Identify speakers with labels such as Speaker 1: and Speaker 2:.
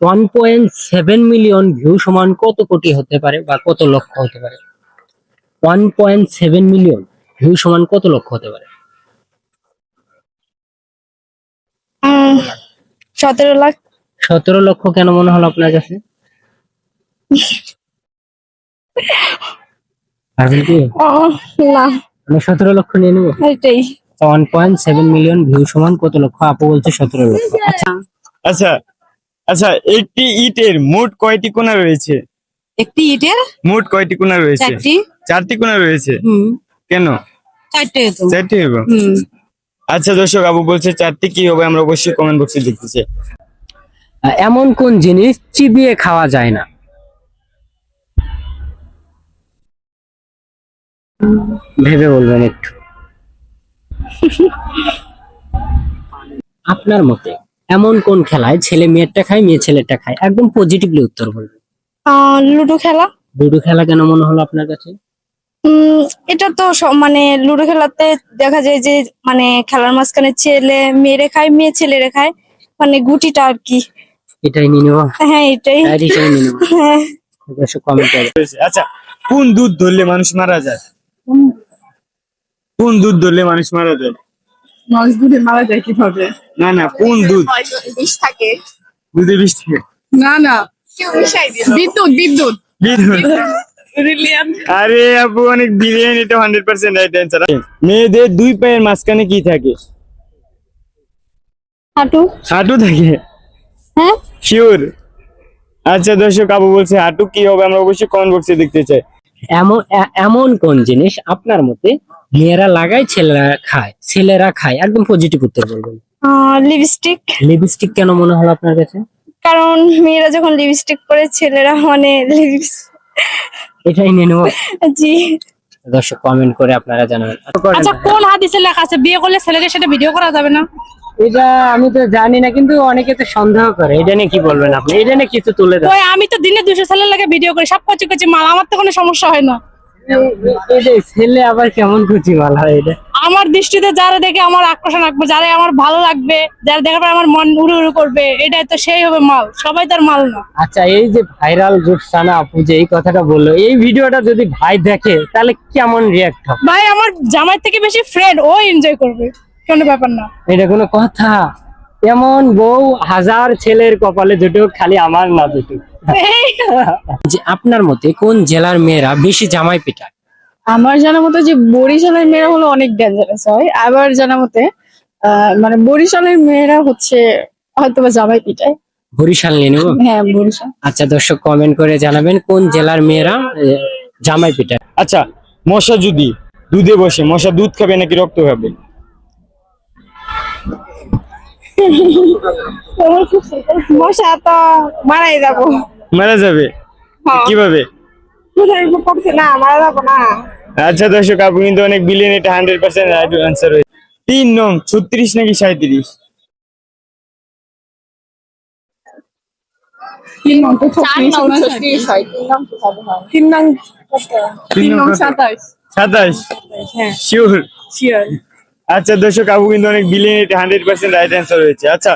Speaker 1: 1.7 million view সমান কত কোটি হতে পারে বা কত লক্ষ হতে পারে? 1.7 মিলিয়ন ভিউ সমান কত লক্ষ হতে পারে?
Speaker 2: 17 লাখ।
Speaker 1: 17 লক্ষ কেন মনে হলো আপনার কাছে? পারবেন কি?
Speaker 2: না,
Speaker 1: আমি 17 লক্ষ নিয়ে নেবো।
Speaker 2: এটাই।
Speaker 1: 1.7 মিলিয়ন ভিউ সমান কত লক্ষ? আপু বলছে 17 লক্ষ। আচ্ছা,
Speaker 3: আচ্ছা আচ্ছা, একটি ইটের মোট কয়টি কোণা রয়েছে?
Speaker 2: একটি ইটের
Speaker 3: মোট কয়টি কোণা রয়েছে?
Speaker 2: 4টি।
Speaker 3: 4টি কোণা রয়েছে।
Speaker 2: হুম,
Speaker 3: কেন?
Speaker 2: 4টে তো।
Speaker 3: 4টি হবে।
Speaker 2: হুম।
Speaker 3: আচ্ছা দর্শক, আপু বলছে 4টি, কি হবে আমরা অবশ্যই কমেন্ট বক্সে দেখতে চাই।
Speaker 1: এমন কোন জিনিস চিবিয়ে খাওয়া যায় না? ভেবে বলবেন একটু। আপনার মতে এমন কোন খেলায় ছেলে মেয়েরটা খায়, মেয়ে ছেলেরটা খায়? একদম পজিটিভলি উত্তর বলবেন।
Speaker 2: লুডো খেলা।
Speaker 1: লুডো খেলা কেন মনে হলো আপনার কাছে?
Speaker 2: উম, এটা তো মানে লুডো খেলাতে দেখা যায় যে মানে খেলার মাঝখানে ছেলে মেয়েরে খায়, মেয়ে ছেলেরে খায়, মানে গুটিটা আর কি।
Speaker 1: এটাই নিয়ে নেবো।
Speaker 2: হ্যাঁ, এটাই।
Speaker 1: এটাই নিয়ে নেবো।
Speaker 2: হ্যাঁ।
Speaker 1: কমেন্ট করে।
Speaker 3: আচ্ছা, কোন দুধ ধরলে মানুষ মারা যায়? কোন দুধ ধরলে মানুষ মারা যায়?
Speaker 2: মাছ দুধে মারা যায় কিভাবে?
Speaker 3: না না, কোন দুধ?
Speaker 2: বিষ থাকে।
Speaker 3: দুধে বিষ থাকে?
Speaker 2: না না, বিদ্যুৎ বিদ্যুৎ।
Speaker 3: বিদ্যুৎ। আরে আপু, অনেক বিরিয়ানি, এটা 100% রাইট অ্যান্সার। মেয়েদের দুই পায়ের মাঝখানে কি থাকে?
Speaker 2: হাঁটু।
Speaker 3: হাঁটু থাকে?
Speaker 2: হ্যাঁ।
Speaker 3: শিওর? আচ্ছা দর্শক, আপু বলছে হাঁটু, কি হবে আমরা অবশ্যই কমেন্ট বক্সে দেখতে চাই।
Speaker 1: এমন কোন জিনিস আপনার মতে মেয়েরা লাগায় ছেলেরা খায়? একদম পজিটিভ উত্তর বলবেন।
Speaker 2: লিপস্টিক।
Speaker 1: লিপস্টিক কেন মনে হলো আপনার কাছে?
Speaker 2: কারণ মেয়েরা যখন লিপস্টিক পরে, ছেলেরা মানে
Speaker 1: এটাই নিয়ে নেবো।
Speaker 2: জি।
Speaker 1: দর্শক কমেন্ট করে আপনারা জানাবেন।
Speaker 2: আচ্ছা, কোন হাদিসে লেখা আছে বিয়ে করলে ছেলেকে সেটা ভিডিও করা যাবে না?
Speaker 1: এটা আমি তো জানি না, কিন্তু অনেকে তো সন্দেহ করে। এটা নিয়ে কি বলবেন আপনি? এটা নিয়ে কিছু তুলে দেন।
Speaker 2: ওই আমি তো দিনে 200 ছেলের লাগে ভিডিও করি, সব কচি কচি মাল, আমার তো কোনো সমস্যা হয় না।
Speaker 1: এটা ছেলে আবার কেমন কুচি মাল হয় এটা?
Speaker 2: আমার দৃষ্টিতে যারা দেখে আমার আকর্ষণ রাখবে, যারা আমার ভালো লাগবে, যারা দেখার পর আমার মন উড়ু উড়ু করবে, এটাই তো সেই হবে মাল, সবাই তার মাল না।
Speaker 1: আচ্ছা, এই যে ভাইরাল রুকসানা আপু যে এই কথাটা বললো, এই ভিডিওটা যদি ভাই দেখে তাহলে কেমন রিয়াক্ট হবে?
Speaker 2: ভাই আমার জামাই থেকে বেশি ফ্রেন্ড, ও এনজয় করবে, কোনো ব্যাপার না।
Speaker 1: এটা কোনো কথা? এমন বউ হাজার ছেলের কপালে জুটুক, খালি আমার না জুটুক। যে আপনার মতে কোন জেলার মেয়েরা বেশি জামাই পিটায়?
Speaker 2: আমার জানা মতে যে বরিশালের মেয়েরা হলো অনেক ডেঞ্জারাস হয়, আবার জানা মতে মানে বরিশালের মেয়েরা হচ্ছে হয়তো বা জামাই পিটায়।
Speaker 1: বরিশাল নিয়ে নেবো।
Speaker 2: হ্যাঁ, বরিশাল।
Speaker 1: আচ্ছা দর্শক কমেন্ট করে জানাবেন কোন জেলার মেয়েরা জামাই পিটায়।
Speaker 3: আচ্ছা, মশা যদি দুধে বসে, মশা দুধ খাবে নাকি রক্ত খাবে?
Speaker 2: মশা তো মারাই যাবো।
Speaker 3: মারা যাবে? কিভাবে?
Speaker 2: না, মারা যাবো না।
Speaker 3: আচ্ছা দর্শক, আপু কিন্তু অনেক বিলিয়ন, এটা 100% রাইট অ্যান্সার হয়েছে। 3 নং 36 নাকি 37?
Speaker 2: 3 নং 36 হয়, 3 নং 27।
Speaker 3: 27?
Speaker 2: হ্যাঁ,
Speaker 3: শিওর?
Speaker 2: শিওর।
Speaker 3: আচ্ছা দর্শক, আপু কিন্তু অনেক বিলিয়ন, এটা 100% রাইট অ্যান্সার হয়েছে। আচ্ছা,